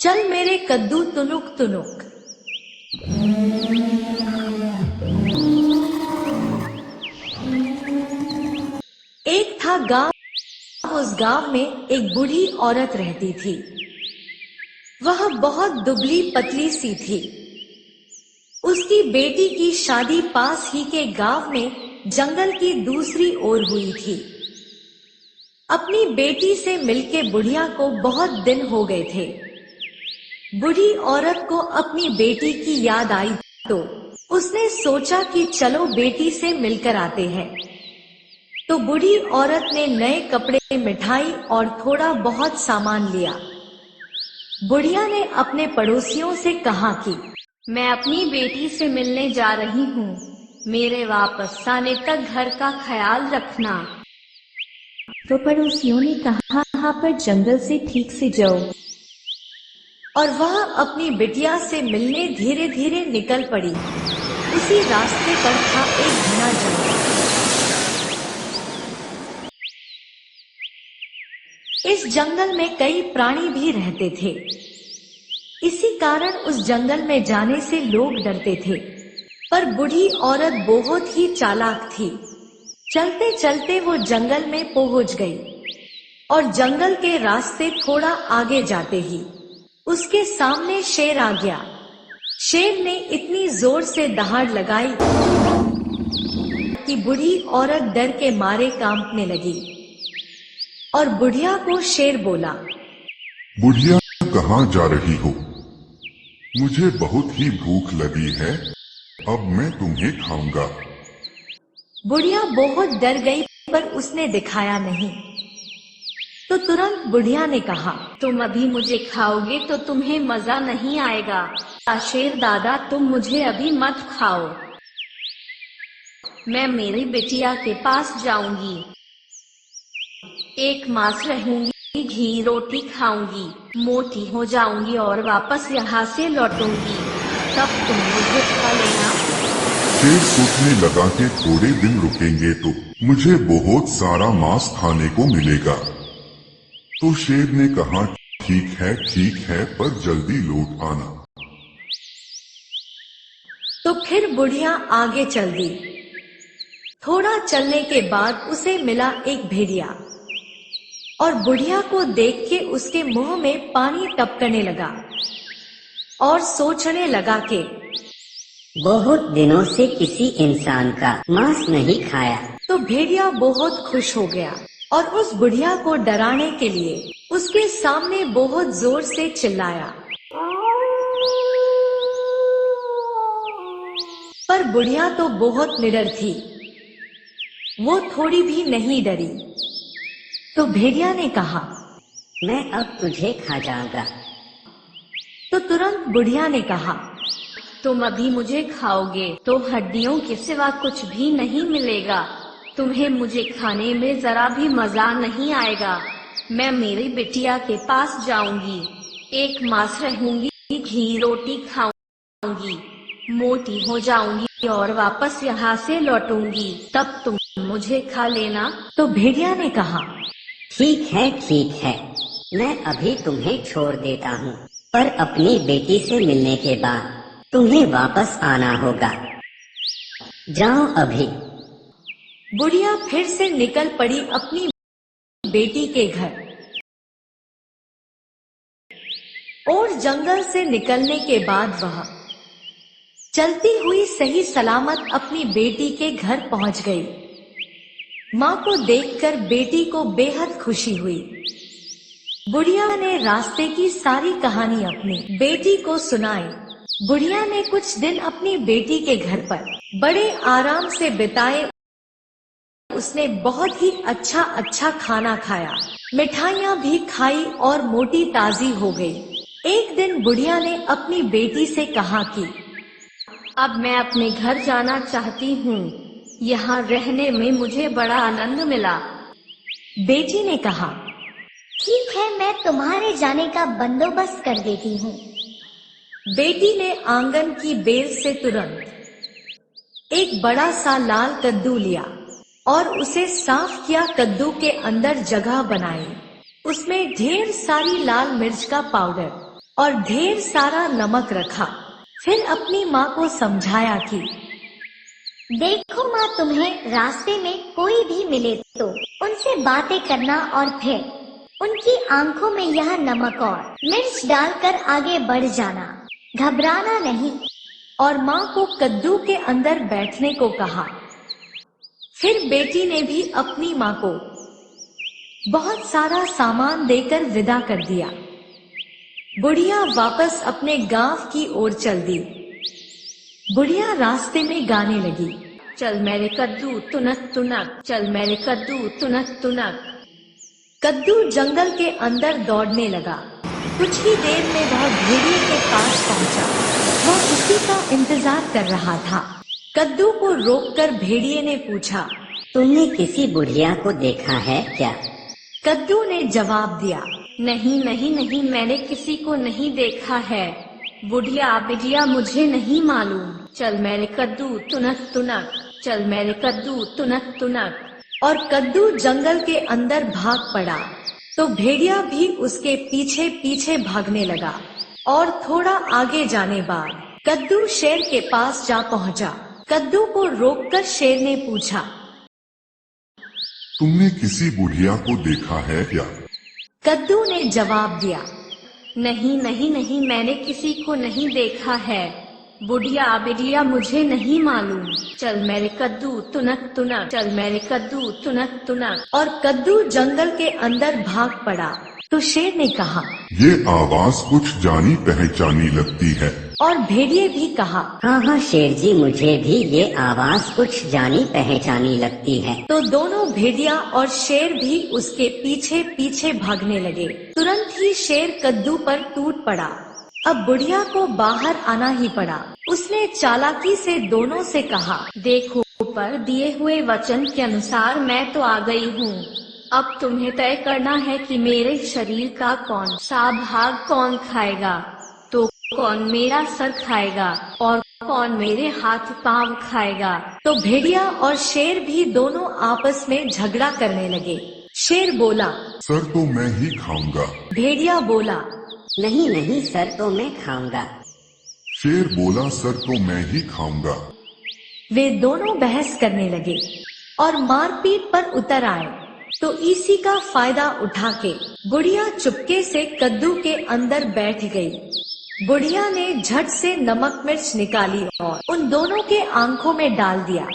चल मेरे कद्दू तुनुक तुनुक। एक था गांव, उस गांव में एक बूढ़ी औरत रहती थी। वह बहुत दुबली पतली सी थी। उसकी बेटी की शादी पास ही के गांव में जंगल की दूसरी ओर हुई थी। अपनी बेटी से मिलके बुढ़िया को बहुत दिन हो गए थे। बूढ़ी औरत को अपनी बेटी की याद आई तो उसने सोचा कि चलो बेटी से मिलकर आते हैं। तो बूढ़ी औरत ने नए कपड़े, मिठाई और थोड़ा बहुत सामान लिया। बुढ़िया ने अपने पड़ोसियों से कहा कि मैं अपनी बेटी से मिलने जा रही हूँ, मेरे वापस आने तक घर का ख्याल रखना। तो पड़ोसियों ने कहा, हाँ पर जंगल से ठीक से जाओ। और वह अपनी बिटिया से मिलने धीरे धीरे निकल पड़ी। उसी रास्ते पर था एक घना जंगल। इस जंगल में कई प्राणी भी रहते थे। इसी कारण उस जंगल में जाने से लोग डरते थे। पर बूढ़ी औरत बहुत ही चालाक थी। चलते चलते वो जंगल में पहुंच गई और जंगल के रास्ते थोड़ा आगे जाते ही उसके सामने शेर आ गया। शेर ने इतनी जोर से दहाड़ लगाई कि बूढ़ी औरत डर के मारे कांपने लगी। और बुढ़िया को शेर बोला, बुढ़िया कहाँ जा रही हो? मुझे बहुत ही भूख लगी है, अब मैं तुम्हें खाऊंगा। बुढ़िया बहुत डर गई पर उसने दिखाया नहीं। तो तुरंत बुढ़िया ने कहा, तुम अभी मुझे खाओगे तो तुम्हें मजा नहीं आएगा। शेर दादा, तुम मुझे अभी मत खाओ। मैं मेरी बिटिया के पास जाऊंगी, एक मास रहूंगी, घी रोटी खाऊंगी, मोटी हो जाऊंगी और वापस यहाँ से लौटूंगी, तब तुम मुझे खा लेना। शेर सोचने लगा कि थोड़े दिन रुकेंगे तो मुझे बहुत सारा मांस खाने को मिलेगा। तो शेर ने कहा, ठीक है, पर जल्दी लौट आना। तो फिर बुढ़िया आगे चल दी। थोड़ा चलने के बाद उसे मिला एक भेड़िया और बुढ़िया को देख के उसके मुंह में पानी टपकने लगा और सोचने लगा कि बहुत दिनों से किसी इंसान का मांस नहीं खाया। तो भेड़िया बहुत खुश हो गया और उस बुढ़िया को डराने के लिए उसके सामने बहुत जोर से चिल्लाया। पर बुढ़िया तो बहुत निडर थी, वो थोड़ी भी नहीं डरी। तो भेड़िया ने कहा, मैं अब तुझे खा जाऊंगा। तो तुरंत बुढ़िया ने कहा, तुम अभी मुझे खाओगे तो हड्डियों के सिवा कुछ भी नहीं मिलेगा, तुम्हें मुझे खाने में जरा भी मजा नहीं आएगा। मैं मेरी बिटिया के पास जाऊंगी, एक मास रहूंगी, घी रोटी खाऊंगी, मोटी हो जाऊंगी और वापस यहाँ से लौटूंगी, तब तुम मुझे खा लेना। तो भेड़िया ने कहा, ठीक है, मैं अभी तुम्हें छोड़ देता हूँ, पर अपनी बेटी से मिलने के बाद तुम्हें वापस आना होगा। जाओ अभी। बुढ़िया फिर से निकल पड़ी अपनी बेटी के घर। और जंगल से निकलने के बाद वह चलती हुई सही सलामत अपनी बेटी के घर पहुंच गई। माँ को देखकर बेटी को बेहद खुशी हुई। बुढ़िया ने रास्ते की सारी कहानी अपनी बेटी को सुनाई। बुढ़िया ने कुछ दिन अपनी बेटी के घर पर बड़े आराम से बिताए। उसने बहुत ही अच्छा खाना खाया, मिठाइयाँ भी खाई और मोटी ताजी हो गई। एक दिन बुढ़िया ने अपनी बेटी से कहा कि अब मैं अपने घर जाना चाहती हूँ, यहाँ रहने में मुझे बड़ा आनंद मिला। बेटी ने कहा, ठीक है, मैं तुम्हारे जाने का बंदोबस्त कर देती हूँ। बेटी ने आंगन की बेल से तुरंत एक बड़ा सा लाल कद्दू लिया और उसे साफ किया कद्दू के अंदर जगह बनाई। उसमें ढेर सारी लाल मिर्च का पाउडर और ढेर सारा नमक रखा। फिर अपनी माँ को समझाया कि देखो माँ, तुम्हें रास्ते में कोई भी मिले तो उनसे बातें करना और फिर उनकी आंखों में यह नमक और मिर्च डालकर आगे बढ़ जाना, घबराना नहीं। और माँ को कद्दू के अंदर बैठने को कहा। फिर बेटी ने भी अपनी माँ को बहुत सारा सामान देकर विदा कर दिया। बुढ़िया वापस अपने गांव की ओर चल दी। बुढ़िया रास्ते में गाने लगी, चल मेरे कद्दू तुनक तुनक, चल मेरे कद्दू तुनक तुनक। कद्दू जंगल के अंदर दौड़ने लगा। कुछ ही देर में वह भेड़िए के पास पहुंचा। वह उसी का इंतजार कर रहा था। कद्दू को रोककर भेड़िए ने पूछा, तुमने किसी बुढ़िया को देखा है क्या? कद्दू ने जवाब दिया, नहीं नहीं नहीं, मैंने किसी को नहीं देखा है। बुढ़िया बिटिया मुझे नहीं मालूम। चल मेरे कद्दू तुनक तुनक, चल मेरे कद्दू तुनक तुनक। और कद्दू जंगल के अंदर भाग पड़ा तो भेड़िया भी उसके पीछे पीछे भागने लगा। और थोड़ा आगे जाने बाद कद्दू शेर के पास जा पहुंचा। कद्दू को रोककर शेर ने पूछा, तुमने किसी बुढ़िया को देखा है क्या? कद्दू ने जवाब दिया, नहीं नहीं नहीं, मैंने किसी को नहीं देखा है। बुढ़िया बिटिया मुझे नहीं मालूम। चल मेरे कद्दू तुनक तुनक, चल मेरे कद्दू तुनक तुनक। और कद्दू जंगल के अंदर भाग पड़ा तो शेर ने कहा, ये आवाज कुछ जानी पहचानी लगती है। और भेड़िए भी कहा। हाँ शेर जी, मुझे भी ये आवाज कुछ जानी पहचानी लगती है। तो दोनों भेड़िया और शेर भी उसके पीछे पीछे भागने लगे। तुरंत ही शेर कद्दू पर टूट पड़ा। अब बुढ़िया को बाहर आना ही पड़ा। उसने चालाकी से दोनों से कहा, देखो, पर दिए हुए वचन के अनुसार मैं तो आ गई हूँ। अब तुम्हें तय करना है कि मेरे शरीर का कौन सा भाग कौन खाएगा। तो कौन मेरा सर खाएगा और कौन मेरे हाथ पांव खाएगा। तो भेड़िया और शेर भी दोनों आपस में झगड़ा करने लगे। शेर बोला, सर तो मैं ही खाऊंगा। भेड़िया बोला, नहीं नहीं सर, तो मैं खाऊंगा। शेर बोला, सर तो मैं ही खाऊंगा। वे दोनों बहस करने लगे और मारपीट पर उतर आए। तो इसी का फायदा उठा के बुढ़िया चुपके से कद्दू के अंदर बैठ गई। बुढ़िया ने झट से नमक मिर्च निकाली और उन दोनों के आंखों में डाल दिया।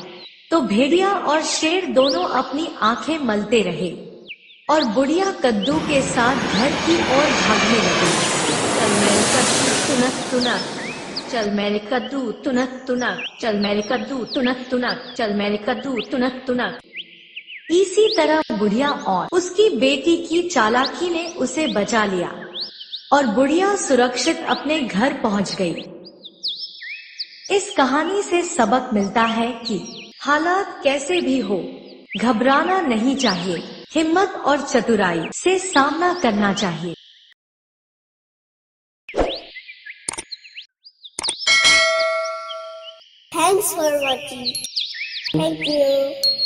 तो भेड़िया और शेर दोनों अपनी आंखें मलते रहे और बुढ़िया कद्दू के साथ घर की ओर भागने लगी। चल मेरे कद्दू तुनक तुनक, चल मेरे कद्दू तुनक तुनक, चल मेरे कद्दू तुनक तुनक, चल मेरे कद्दू तुनक तुनक। इसी तरह बुढ़िया और उसकी बेटी की चालाकी ने उसे बचा लिया और बुढ़िया सुरक्षित अपने घर पहुंच गई। इस कहानी से सबक मिलता है कि हालात कैसे भी हो, घबराना नहीं चाहिए। हिम्मत और चतुराई से सामना करना चाहिए। Thanks for watching. Thank you.